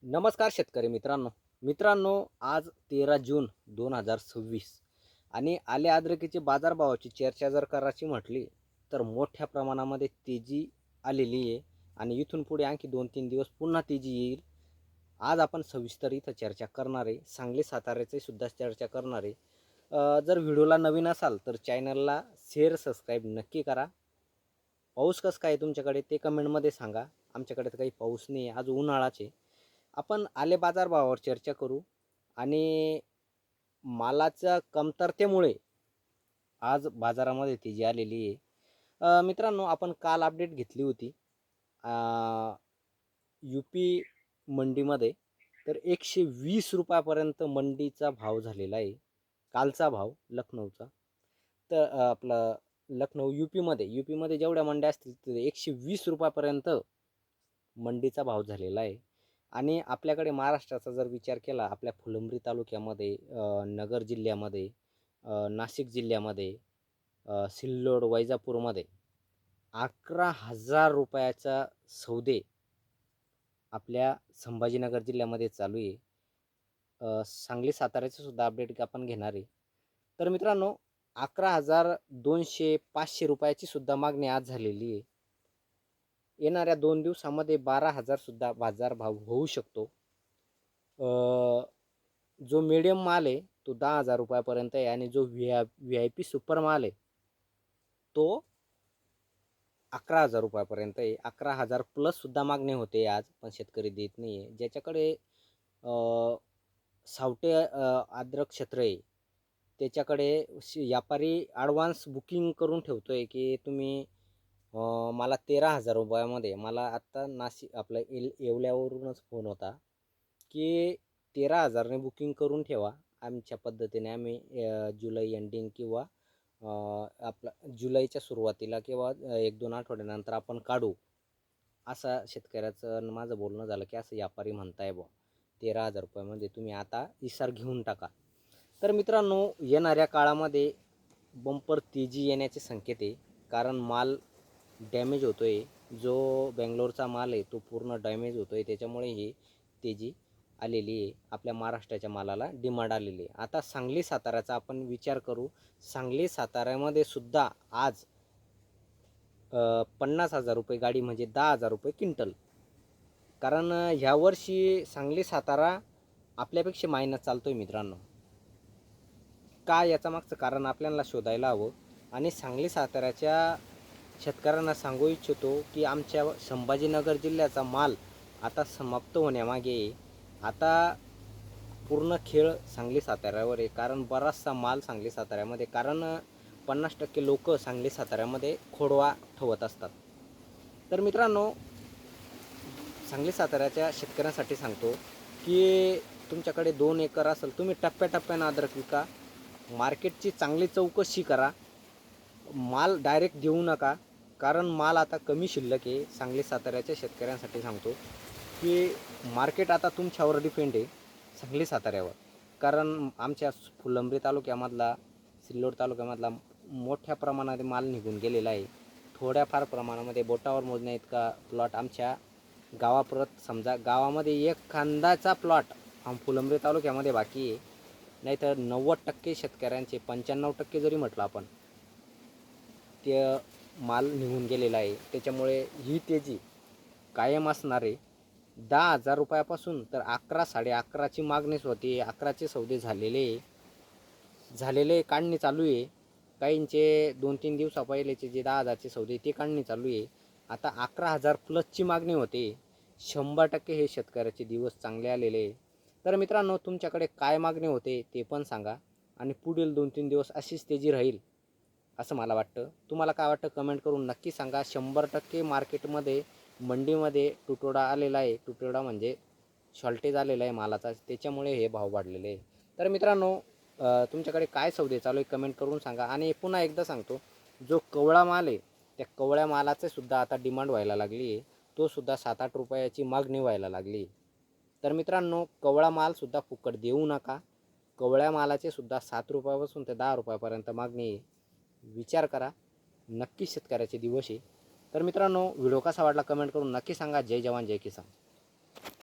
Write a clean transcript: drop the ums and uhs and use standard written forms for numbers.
नमस्कार शेतकरी मित्रांनो आज 13 जून 2026 आणि आले अद्रकीचे बाजारभावाची चर्चा जर करायची म्हटली तर मोठ्या प्रमाणामध्ये तेजी आलेली आहे आणि इथून पुढे आणखी 2-3 दिवस पुन्हा तेजी येईल. आज आपण सविस्तर इथं चर्चा करणार आहे. सांगली साताऱ्याची सुद्धा चर्चा करणार आहे. जर व्हिडिओला नवीन असाल तर चॅनलला शेअर सबस्क्राईब नक्की करा. पाऊस कसं काय तुमच्याकडे ते कमेंटमध्ये सांगा. आमच्याकडे तर काही पाऊस नाही, आज उन्हाळाच आहे. आपण आले बाजारभावावर चर्चा करू आणि मालाच्या कमतरतेमुळे आज बाजारामध्ये तेजी आलेली आहे. मित्रांनो, आपण काल अपडेट घेतली होती UP मंडीमध्ये, तर 120 रुपयापर्यंत मंडीचा भाव झालेला आहे. कालचा भाव लखनौचा, तर आपलं लखनौ UP मध्ये जेवढ्या मंड्या असतील ते 120 रुपयापर्यंत मंडीचा भाव झालेला आहे. आणि आपल्याकडे महाराष्ट्राचा जर विचार केला, आपल्या फुलंब्री तालुक्यामध्ये, नगर जिल्ह्यामध्ये, नाशिक जिल्ह्यामध्ये, सिल्लोड वैजापूरमध्ये 11,000 रुपयाचा सौदे आपल्या संभाजीनगर जिल्ह्यामध्ये चालू आहे. सांगली साताऱ्याचे सुद्धा अपडेट आपण घेणार आहे. तर मित्रांनो, 11,200 500 रुपयाची सुद्धा मागणी आज झालेली आहे. येणाऱ्या 2 दिवसामध्ये 12,000 सुद्धा बाजारभाव होऊ शकतो. जो मीडियम माल आहे तो 10,000 रुपयापर्यंत आहे आणि जो VIP सुपर माल आहे तो 11,000 रुपयापर्यंत आहे. 11,000 प्लस सुद्धा मागणी होते आज, पण शेतकरी देत नाही आहे. ज्याच्याकडे सावटे अद्रक क्षेत्र आहे त्याच्याकडे व्यापारी ॲडव्हान्स बुकिंग करून ठेवतो आहे की तुम्ही मला 13,000 रुपयामध्ये, मला आत्ता नाशिक आपलं येवल्यावरूनच फोन होता की 13,000ने बुकिंग करून ठेवा. आमच्या पद्धतीने आम्ही जुलै एंडिंग किंवा आपला जुलैच्या सुरुवातीला किंवा 1-2 आठवड्यानंतर आपण काढू, असा शेतकऱ्याचं माझं बोलणं झालं की असं व्यापारी म्हणताय बुवा 13,000 रुपयामध्ये तुम्ही आता इसार घेऊन टाका. तर मित्रांनो, येणाऱ्या काळामध्ये बंपर तेजी येण्याचे संकेत आहे. कारण माल डॅमेज होतो आहे. जो बेंगलोरचा माल आहे तो पूर्ण डॅमेज होतो आहे, त्याच्यामुळे ही तेजी आलेली आहे. आपल्या महाराष्ट्राच्या मालाला डिमांड आलेली आहे. आता सांगली साताऱ्याचा आपण विचार करू. सांगली साताऱ्यामध्ये सुद्धा आज 50,000 रुपये गाडी म्हणजे 10,000 रुपये क्विंटल. कारण ह्या वर्षी सांगली सातारा आपल्यापेक्षा मायनस चालतोय मित्रांनो. का, याचा मागचं कारण आपल्याला शोधायला हवं. आणि सांगली साताऱ्याच्या शेतकऱ्यांना सांगू इच्छितो की आमच्या संभाजीनगर जिल्ह्याचा माल आता समाप्त होण्यामागे. आता पूर्ण खेळ सांगली साताऱ्यावर आहे. कारण बराचसा माल सांगली साताऱ्यामध्ये, कारण 50% लोक सांगली साताऱ्यामध्ये खोडवा ठेवत असतात. तर मित्रांनो, सांगली साताऱ्याच्या शेतकऱ्यांसाठी सांगतो की तुमच्याकडे 2 एकर असेल, तुम्ही टप्प्याटप्प्यानं अद्रक विका. मार्केटची चांगली चौकशी करा. माल डायरेक्ट देऊ नका, कारण माल आता कमी शिल्लक आहे. सांगली साताऱ्याच्या शेतकऱ्यांसाठी सांगतो की मार्केट आता तुमच्यावर डिपेंड आहे, सांगली साताऱ्यावर. कारण आमच्या फुलंब्री तालुक्यामधला, सिल्लोड तालुक्यामधला मोठ्या प्रमाणात माल निघून गेलेला आहे. थोड्याफार प्रमाणामध्ये बोटावर मोजण्या इतका प्लॉट आमच्या गावापर्यंत, समजा गावामध्ये एक खांदाचा प्लॉट फुलंब्री तालुक्यामध्ये बाकी आहे. नाहीतर 90% शेतकऱ्यांचे, 95% जरी म्हटलं आपण, ते माल निघून गेलेला आहे. त्याच्यामुळे ही तेजी कायम असणार आहे. 10,000 रुपयापासून तर 11, 11.5ची मागणीच होती. 11चे सौदे झालेले काढणी चालू आहे. काहींचे 2-3 दिवसा पहिलेचे जे 10,000चे सौदे ते काढणी चालू आहे. आता 11,000 प्लसची मागणी होते. 100% हे शेतकऱ्याचे दिवस चांगले आलेले आहे. तर मित्रांनो, तुमच्याकडे काय मागणी होते ते पण सांगा आणि पुढील 2-3 दिवस अशीच तेजी राहील असं मला वाटतं. तुम्हाला काय वाटतं कमेंट करून नक्की सांगा. 100% मार्केटमध्ये, मंडीमध्ये तुटवडा आलेला आहे. तुटवडा म्हणजे शॉर्टेज आलेला आहे मालाचा, त्याच्यामुळे हे भाव वाढलेले आहे. तर मित्रांनो, तुमच्याकडे काय सौदे चालू आहे कमेंट करून सांगा. आणि पुन्हा एकदा सांगतो, जो कवळा माल आहे त्या कवळ्या मालाचे सुद्धा आता डिमांड व्हायला लागली आहे. तो सुद्धा 7-8 रुपयाची मागणी व्हायला लागली. तर मित्रांनो, कवळा मालसुद्धा फुकट देऊ नका. कवळ्या मालाचे सुद्धा 7 रुपयापासून ते 10 रुपयापर्यंत मागणी आहे. विचार करा. नक्की शेतकऱ्याचे दिवस आहे. तर मित्रांनो, व्हिडिओ कसा वाटला कमेंट करून नक्की सांगा. जय जवान जय किसान.